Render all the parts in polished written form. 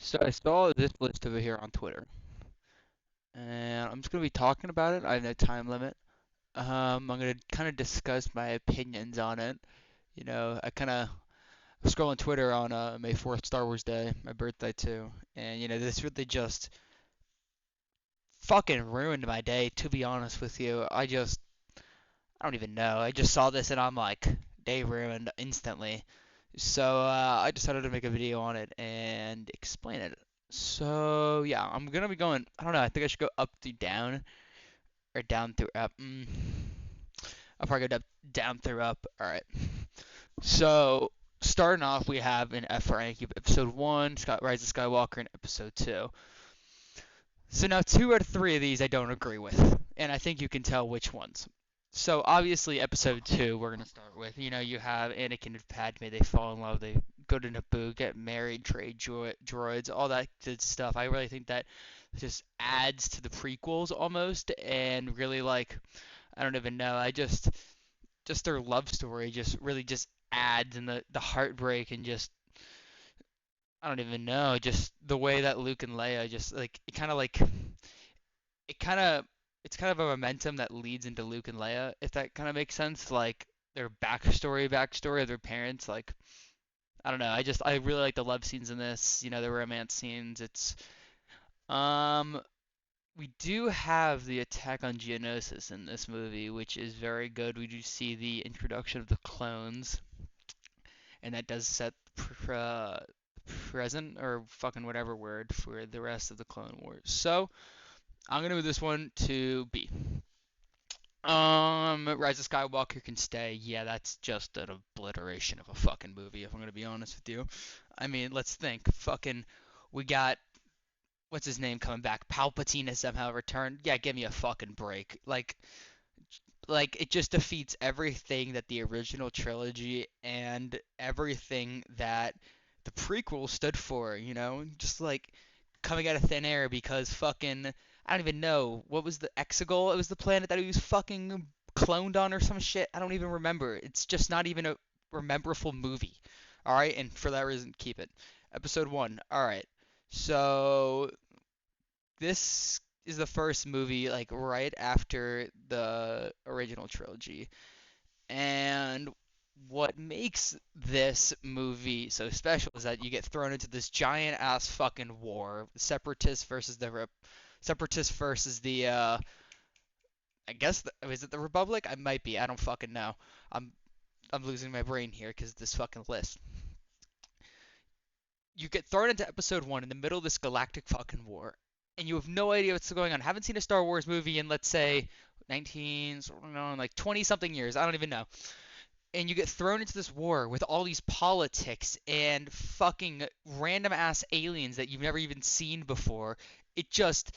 So I saw this list over here on Twitter, and I'm just gonna be talking about it. I have no time limit. I'm gonna kind of discuss my opinions on it. I kind of was scrolling Twitter on May 4th, Star Wars Day, my birthday too, and this really just fucking ruined my day. To be honest with you, I don't even know. I just saw this and I'm like, day ruined instantly. So I decided to make a video on it and explain it. So yeah, I'm gonna be going. I don't know. I think I should go up through down or down through up. I'll probably go down through up. All right. So starting off, we have in F rank, you have Episode One, Scott Rise of Skywalker, and Episode Two. So now two out of three of these I don't agree with, and I think you can tell which ones. So obviously episode two we're gonna start with. You have Anakin and Padme. They fall in love. They go to Naboo, get married, trade droids, all that good stuff. I really think that just adds to the prequels almost, and really like I don't even know. Just their love story just really just adds, and the heartbreak and just I don't even know. Just the way that Luke and Leia just it kind of it's kind of a momentum that leads into Luke and Leia, if that kind of makes sense. Like their backstory of their parents. Like I don't know. I really like the love scenes in this. The romance scenes. It's um we do have the attack on Geonosis in this movie, which is very good. We do see the introduction of the clones, and that does set present or fucking whatever word for the rest of the Clone Wars. So I'm gonna move this one to B. Rise of Skywalker can stay. Yeah, that's just an obliteration of a fucking movie, if I'm gonna be honest with you. I mean, let's think. Fucking, we got what's his name coming back? Palpatine has somehow returned. Yeah, give me a fucking break. Like it just defeats everything that the original trilogy and everything that the prequel stood for. Just like coming out of thin air because fucking I don't even know what was the Exegol. It was the planet that he was fucking cloned on or some shit. I don't even remember. It's just not even a rememberable movie. All right, and for that reason, keep it. Episode one. All right. So this is the first movie like right after the original trilogy. And what makes this movie so special is that you get thrown into this giant ass fucking war, separatists versus the I guess is it the Republic? I might be. I don't fucking know. I'm I'm losing my brain here because this fucking list. You get thrown into episode one in the middle of this galactic fucking war, and you have no idea what's going on. Haven't seen a Star Wars movie in let's say 19, no, like 20 something years. I don't even know. And you get thrown into this war with all these politics and fucking random ass aliens that you've never even seen before. It just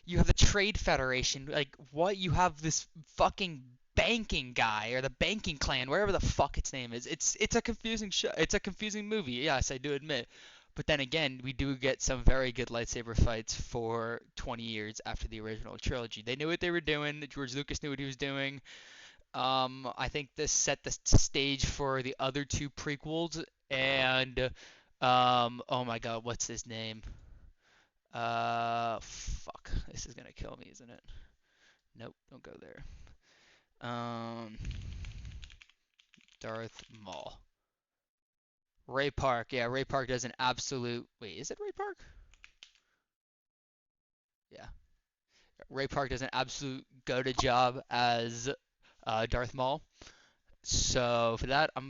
you have the Trade Federation, like what you have this fucking banking guy or the banking clan, wherever the fuck its name is. It's a confusing show. It's a confusing movie. Yes, I do admit. But then again, we do get some very good lightsaber fights for 20 years after the original trilogy. They knew what they were doing. George Lucas knew what he was doing. I think this set the stage for the other two prequels, and oh my God, what's his name? Fuck, this is gonna kill me, isn't it? Nope, don't go there. Um, Darth Maul. Ray Park, yeah, Ray Park does an absolute. Wait, is it Ray Park? Yeah, Ray Park does an absolute go-to job as Darth Maul. So for that, I'll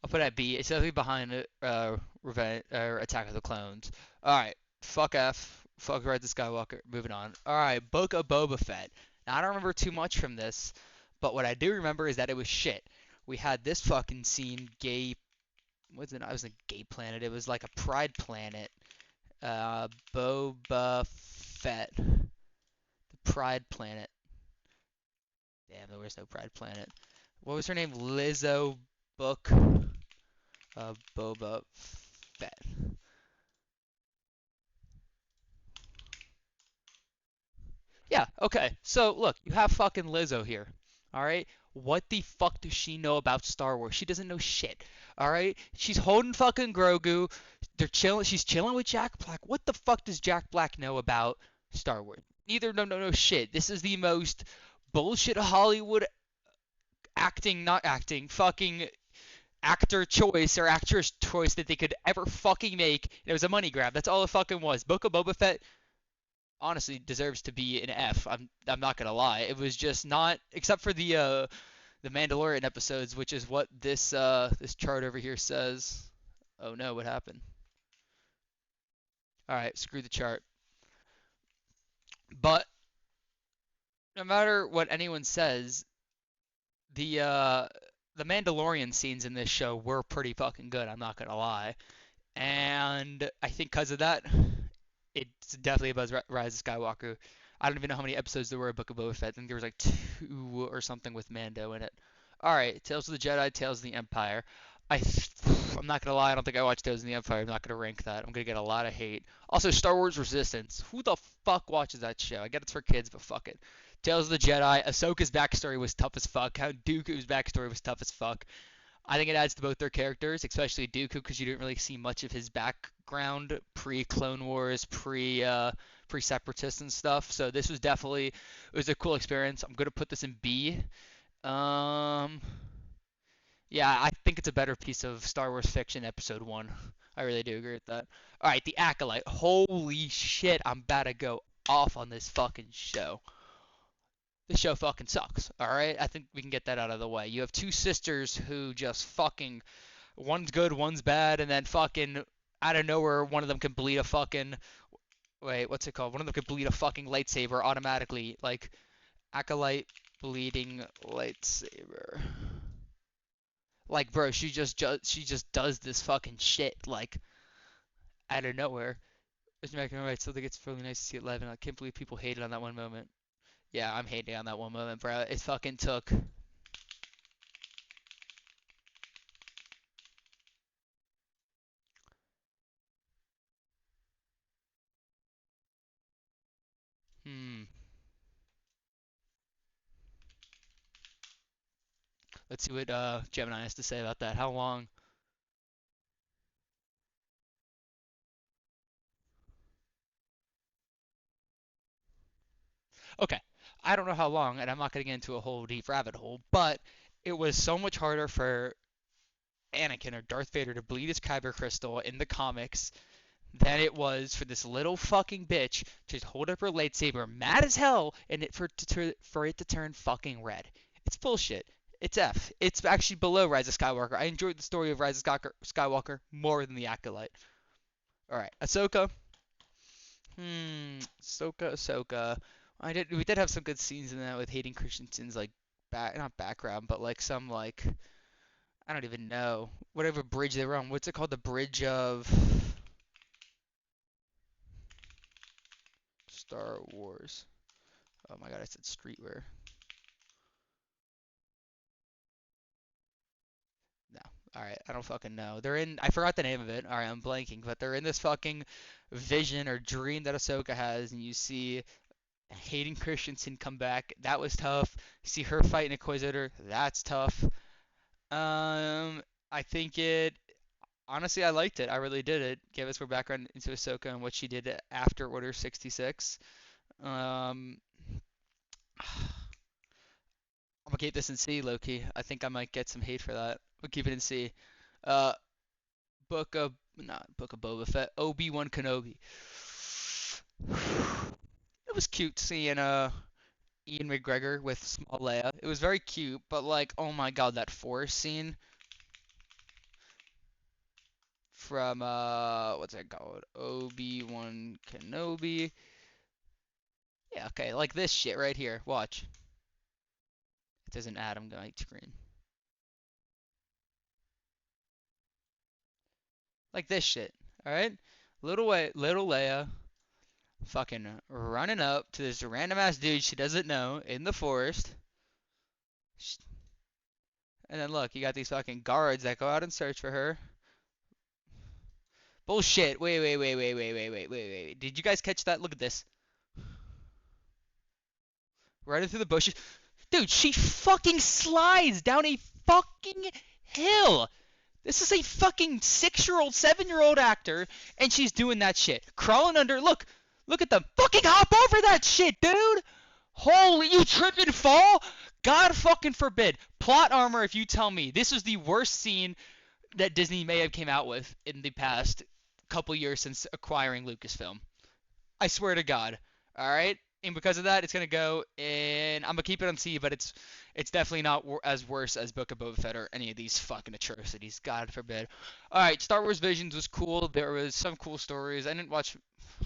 put it at B. It's definitely behind Attack of the Clones. All right, fuck F, fuck Rise of Skywalker. Moving on. All right, Book of Boba Fett. Now I don't remember too much from this, but what I do remember is that it was shit. We had this fucking scene, gay. What's it? I was a gay planet. It was like a pride planet. Boba Fett, the Pride Planet. Damn, there was no Pride Planet. What was her name? Lizzo Book of Boba Fett. Yeah, okay. So look, you have fucking Lizzo here. All right? What the fuck does she know about Star Wars? She doesn't know shit. All right? She's holding fucking Grogu. They're chilling. She's chilling with Jack Black. What the fuck does Jack Black know about Star Wars? Neither. No, no, no shit. This is the most bullshit Hollywood acting, not acting, fucking actor choice or actress choice that they could ever fucking make. It was a money grab. That's all it fucking was. Book of Boba Fett honestly deserves to be an F. I'm not gonna lie. It was just not, except for the Mandalorian episodes, which is what this chart over here says. Oh no, what happened? All right, screw the chart. But no matter what anyone says, the Mandalorian scenes in this show were pretty fucking good. I'm not gonna lie, and I think because of that, it's definitely above Rise of Skywalker. I don't even know how many episodes there were of Book of Boba Fett. I think there was like two or something with Mando in it. All right, Tales of the Jedi, Tales of the Empire. I I'm not gonna lie, I don't think I watched Tales of the Empire. I'm not gonna rank that. I'm gonna get a lot of hate. Also, Star Wars Resistance. Who the fuck watches that show? I get it's for kids, but fuck it. Tales of the Jedi. Ahsoka's backstory was tough as fuck. Count Dooku's backstory was tough as fuck. I think it adds to both their characters, especially Dooku, because you didn't really see much of his background pre Clone Wars, pre Separatist and stuff. So this was definitely it was a cool experience. I'm gonna put this in B. Um, yeah, I think it's a better piece of Star Wars fiction, Episode One. I really do agree with that. All right, The Acolyte. Holy shit, I'm about to go off on this fucking show. The show fucking sucks. All right, I think we can get that out of the way. You have two sisters who just fucking one's good, one's bad, and then fucking out of nowhere, one of them can bleed a fucking wait, what's it called? One of them can bleed a fucking lightsaber automatically, like acolyte bleeding lightsaber. Like, bro, she just does this fucking shit like out of nowhere. Mr. McEnroe, right, so think it's really nice to see it live, and I can't believe people hated on that one moment. Yeah, I'm hating on that one moment, bro. It fucking took. Hmm. Let's see what Gemini has to say about that. How long? Okay, I don't know how long, and I'm not gonna get into a whole deep rabbit hole, but it was so much harder for Anakin or Darth Vader to bleed his kyber crystal in the comics than it was for this little fucking bitch to just hold up her lightsaber, mad as hell, and for it to turn fucking red. It's bullshit. It's F. It's actually below Rise of Skywalker. I enjoyed the story of Rise of Skywalker more than the Acolyte. All right, Ahsoka. Ahsoka. We did have some good scenes in that with Hayden Christensen's like not background, but like some like I don't even know whatever bridge they were on. What's it called? The bridge of Star Wars. Oh my god, I said streetwear. No. All right, I don't fucking know. They're in. I forgot the name of it. All right, I'm blanking, but they're in this fucking vision or dream that Ahsoka has, and you see Hayden Christensen come back. That was tough. You see her fight an Inquisitor. That's tough. I think it. Honestly, I liked it. I really did. It gave us more background into Ahsoka and what she did after Order 66. Um, I'm gonna keep this in C, Loki. I think I might get some hate for that. We'll keep it in C. Uh, not Book of Boba Fett. Obi-Wan Kenobi. It was cute seeing Ian McGregor with small Leia. It was very cute, but like, oh my god, that forest scene from what's that called? Obi-Wan Kenobi. Yeah, okay, like this shit right here. Watch. It doesn't add. I'm going screen. Like this shit. All right. Little Leia, fucking running up to this random ass dude she doesn't know in the forest. And then look, you got these fucking guards that go out and search for her. Bullshit. Wait. Did you guys catch that? Look at this. Right through the bushes. Dude, she fucking slides down a fucking hill. This is a fucking 6-year-old, 7-year-old actor, and she's doing that shit. Crawling under. Look at them. Fucking hop over that shit, dude. Holy, you trip and fall? God fucking forbid. Plot armor if you tell me this is the worst scene that Disney may have came out with in the past couple years since acquiring Lucasfilm. I swear to God. All right, and because of that, it's gonna go, and I'm gonna keep it on C, but it's definitely not as worse as Book of Boba Fett or any of these fucking atrocities. God forbid. All right, Star Wars Visions was cool. There was some cool stories. I didn't watch.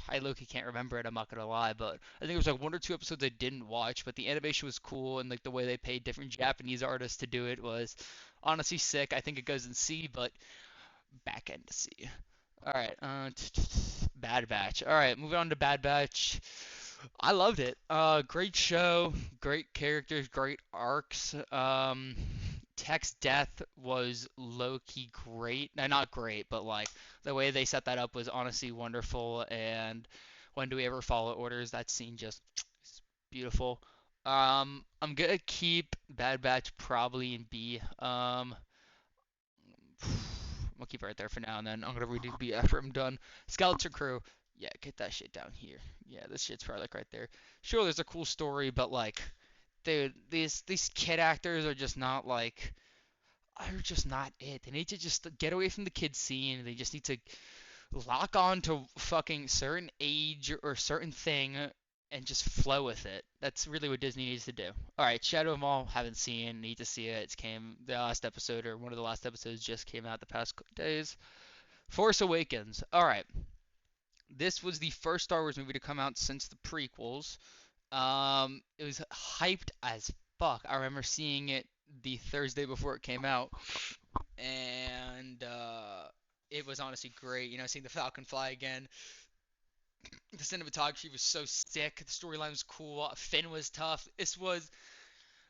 I low-key can't remember it. I'm not gonna lie, but I think it was like 1 or 2 episodes I didn't watch. But the animation was cool, and like the way they paid different Japanese artists to do it was honestly sick. I think it goes in C, but back end to C. All right, Bad Batch. All right, moving on to Bad Batch. I loved it. Great show, great characters, great arcs. Tech's death was low key great. No, not great, but like the way they set that up was honestly wonderful. And when do we ever follow orders? That scene just is beautiful. I'm gonna keep Bad Batch probably in B. I'm gonna keep it right there for now, and then I'm gonna redo B after I'm done. Skeleton Crew, yeah, get that shit down here. Yeah, this shit's probably like right there. Sure, there's a cool story, but like, dude, these kid actors are just not like, are just not it. They need to just get away from the kid scene. They just need to lock on to fucking certain age or certain thing and just flow with it. That's really what Disney needs to do. All right, Shadow of Maul, haven't seen, need to see it. It's came the last episode or one of the last episodes just came out the past days. Force Awakens. All right, this was the first Star Wars movie to come out since the prequels. It was hyped as fuck. I remember seeing it the Thursday before it came out, and it was honestly great. You know, seeing the Falcon fly again. The cinematography was so sick. The storyline was cool. Finn was tough. This was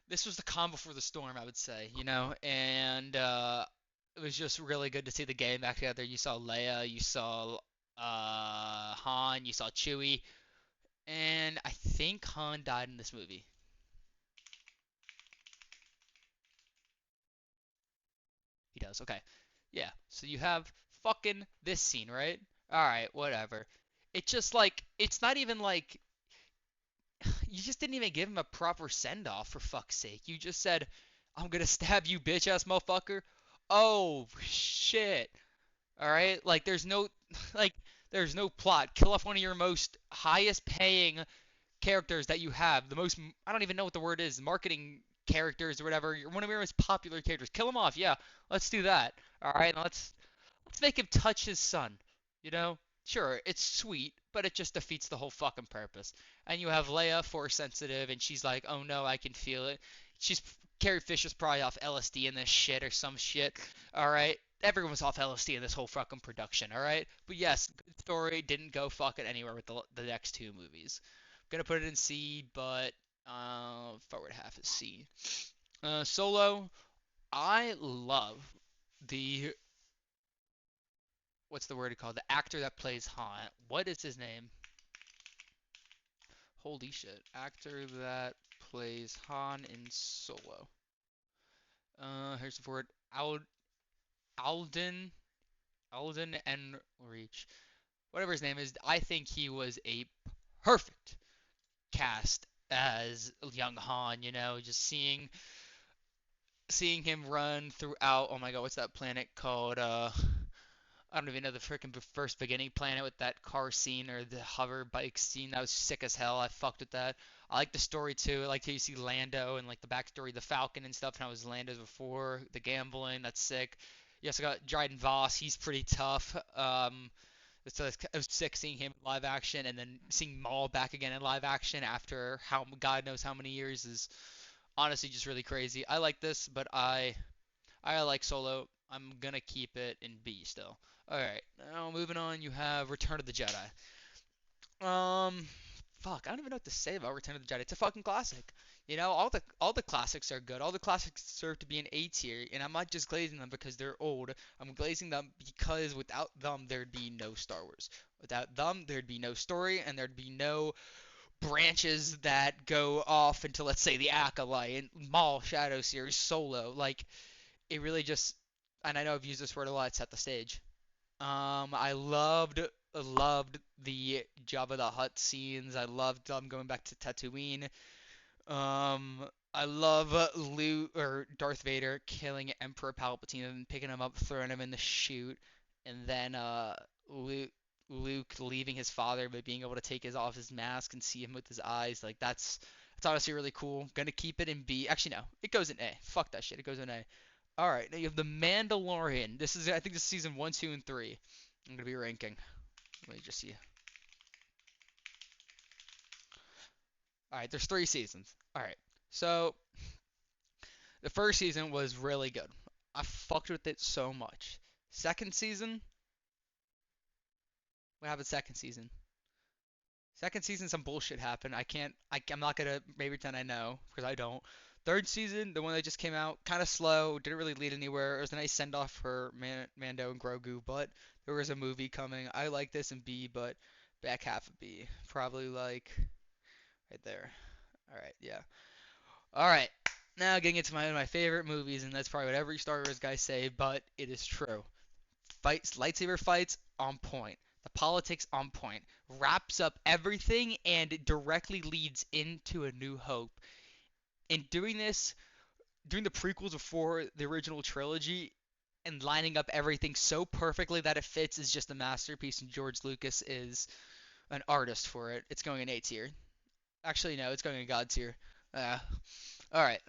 the calm before the storm, I would say. You know, and it was just really good to see the gang back together. You saw Leia, you saw Han, you saw Chewie, and I think Han died in this movie. He does. Okay. Yeah. So you have fucking this scene, right? All right, whatever. It's just like it's not even like you just didn't even give him a proper send off for fuck's sake. You just said, "I'm gonna stab you, bitch ass motherfucker." Oh shit. All right. Like like there's no plot. Kill off one of your most highest paying characters that you have. The most I don't even know what the word is. Marketing characters or whatever. One of your most popular characters. Kill him off. Yeah. Let's do that. All right. Let's make him touch his son. You know? Sure, it's sweet, but it just defeats the whole fucking purpose. And you have Leia, force sensitive, and she's like, "Oh no, I can feel it." She's Carrie Fisher's probably off LSD in this shit or some shit. All right, everyone was off LSD in this whole fucking production. All right, but yes, good story didn't go fucking anywhere with the next two movies. Gonna put it in C, but forward half is C. Solo, I love the what's the word called? The actor that plays Han. What is his name? Holy shit. Actor that plays Han in Solo. Here's the word. Alden. Alden Enrich. Whatever his name is, I think he was a perfect cast as young Han, you know, just seeing him run throughout, oh my god, what's that planet called? I don't even know the freaking first beginning planet with that car scene or the hover bike scene. That was sick as hell. I fucked with that. I like the story too. I like how you see Lando and like the backstory of the Falcon and stuff. And how it was Lando's before the gambling. That's sick. You also got Dryden Voss. He's pretty tough. So it was sick seeing him in live action and then seeing Maul back again in live action after how God knows how many years is honestly just really crazy. I like this, but I like Solo. I'm gonna keep it in B still. All right, now moving on. You have Return of the Jedi. Um, fuck, I don't even know what to say about Return of the Jedi. It's a fucking classic. You know, all the classics are good. All the classics deserve to be an A tier, and I'm not just glazing them because they're old. I'm glazing them because without them there'd be no Star Wars. Without them there'd be no story, and there'd be no branches that go off into, let's say, the Acolyte and Maul Shadow series Solo. Like it really just, and I know I've used this word a lot, set the stage. I loved the Jabba the Hutt scenes. I loved going back to Tatooine. I love Luke or Darth Vader killing Emperor Palpatine and picking him up, throwing him in the chute, and then Luke leaving his father but being able to take his off his mask and see him with his eyes. Like that's honestly really cool. Gonna keep it in B. Actually, no, it goes in A. Fuck that shit. It goes in A. All right, now you have the Mandalorian. This is, I think, this is season 1, 2, and 3. I'm gonna be ranking. Let me just see. All right, there's 3 seasons. All right, so the first season was really good. I fucked with it so much. Second season, what happened second season? Second season, some bullshit happened. I'm not gonna maybe pretend I know because I don't. Third season, the one that just came out, kind of slow, didn't really lead anywhere. It was a nice send off for Mando and Grogu, but there was a movie coming. I like this in B, but back half of B, probably like right there. All right, yeah. All right, now getting into my favorite movies, and that's probably what every Star Wars guy say, but it is true. Fights, lightsaber fights on point. The politics on point. Wraps up everything and it directly leads into A New Hope. In doing this, doing the prequels before the original trilogy and lining up everything so perfectly that it fits is just a masterpiece, and George Lucas is an artist for it. It's going in A tier. Actually, no, it's going in God tier. Uh, all right.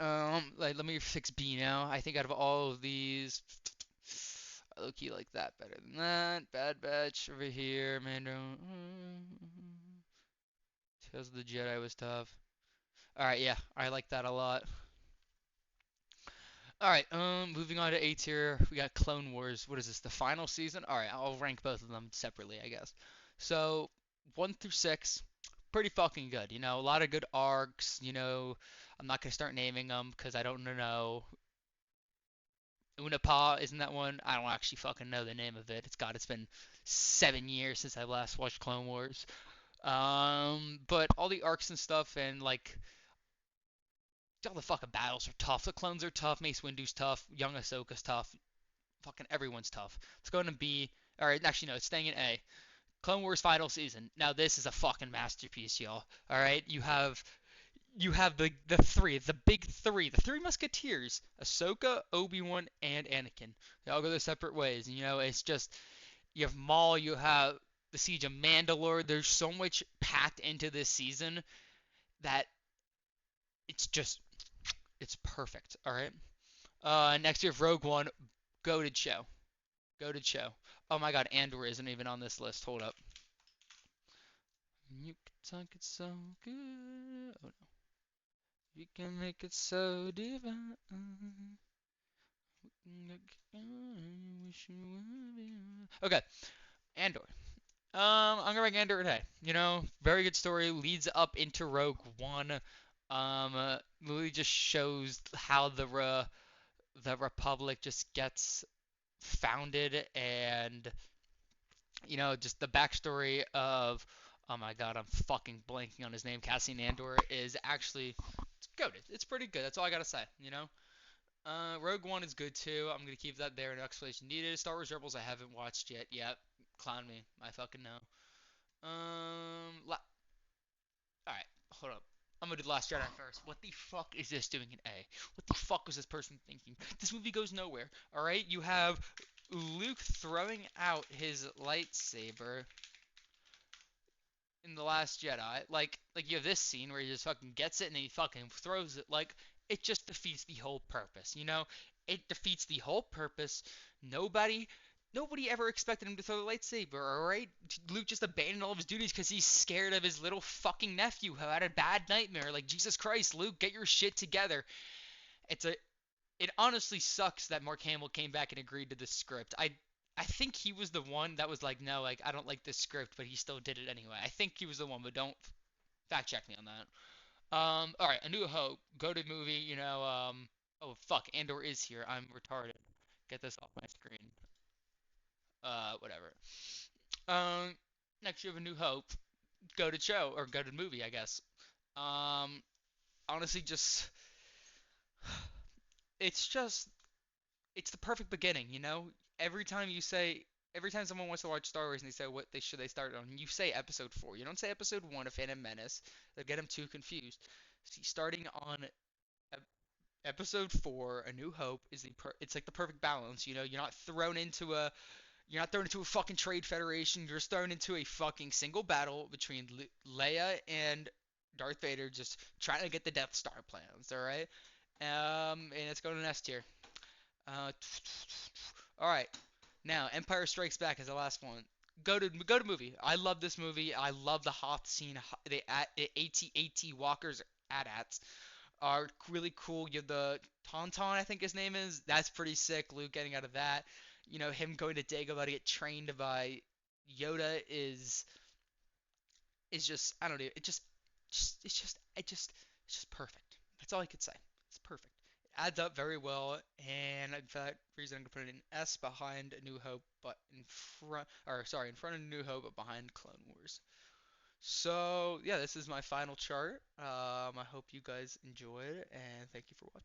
Let me fix B now. I think out of all of these, I look you like that better than that. Bad Batch over here. Mando. Tales of the Jedi was tough. All right, yeah, I like that a lot. All right, moving on to A tier, we got Clone Wars. What is this? The final season? All right, I'll rank both of them separately, I guess. So 1 through 6, pretty fucking good. You know, a lot of good arcs. You know, I'm not gonna start naming them because I don't know. Unapa, isn't that one? I don't actually fucking know the name of it. It's been 7 years since I last watched Clone Wars. But all the arcs and stuff, and like all the fucking battles are tough. The clones are tough. Mace Windu's tough. Young Ahsoka's tough. Fucking everyone's tough. Let's go into B. All right, actually no, it's staying in A. Clone Wars final season. Now this is a fucking masterpiece, y'all. All right, you have the three, the big three, the three Musketeers: Ahsoka, Obi-Wan, and Anakin. They all go their separate ways. And, you know, it's just you have Maul, you have the Siege of Mandalore. There's so much packed into this season that it's it's perfect. All right. Next year, Rogue One, goated show, goated show. Oh my God, Andor isn't even on this list. Hold up. You can talk it so good. Oh no. You can make it so divine. Okay, Andor. I'm gonna rank Andor today. You know, very good story. Leads up into Rogue One. Really just shows how the Republic just gets founded, and you know, just the backstory of, oh my God, I'm fucking blanking on his name. Cassian Andor is actually, it's goated. It's pretty good. That's all I gotta say. You know. Rogue One is good too. I'm gonna keep that there. No explanation needed. Star Wars Rebels I haven't watched yet. Yep. Clown me. I fucking know. All right. Hold up. I'm gonna do The Last Jedi first. What the fuck is this doing in A? What the fuck was this person thinking? This movie goes nowhere. All right. You have Luke throwing out his lightsaber in The Last Jedi. Like you have this scene where he just fucking gets it and then he fucking throws it. Like it just defeats the whole purpose, you know? It defeats the whole purpose. Nobody nobody ever expected him to throw the lightsaber, alright? Luke just abandoned all of his duties because he's scared of his little fucking nephew who had a bad nightmare. Like, Jesus Christ, Luke, get your shit together. It's a it honestly sucks that Mark Hamill came back and agreed to this script. I think he was the one that was like, no, like I don't like this script, but he still did it anyway. I think he was the one, but don't fact check me on that. All right, A New Hope, go to movie. You know, oh fuck, Andor is here. I'm retarded. Get this off my screen. Whatever. Um, Next you have A New Hope. goated show or goated movie, I guess. Um, Honestly, it's just it's the perfect beginning, you know? Every time you say every time someone wants to watch Star Wars and they say what they should they start on, you say episode 4. You don't say episode 1 of Phantom Menace. They'll get them too confused. See, starting on episode 4, A New Hope is it's like the perfect balance, you know? You're not thrown into a fucking trade federation. You're just thrown into a fucking single battle between Leia and Darth Vader just trying to get the Death Star plans, all right? And it's going to S tier. Uh, all right. Now, Empire Strikes Back is the last one. Go to movie. I love this movie. I love the Hoth scene. The AT-AT walkers AT-ATs are really cool. You have the Tauntaun, I think his name is. That's pretty sick. Luke getting out of that. You know, him going to Dagobah to get trained by Yoda is just I don't know. It's just perfect. That's all I could say. It's perfect. It adds up very well, and for that reason, I'm gonna put it an S behind A New Hope, but in front of New Hope, but behind Clone Wars. So yeah, this is my final chart. I hope you guys enjoyed, and thank you for watching.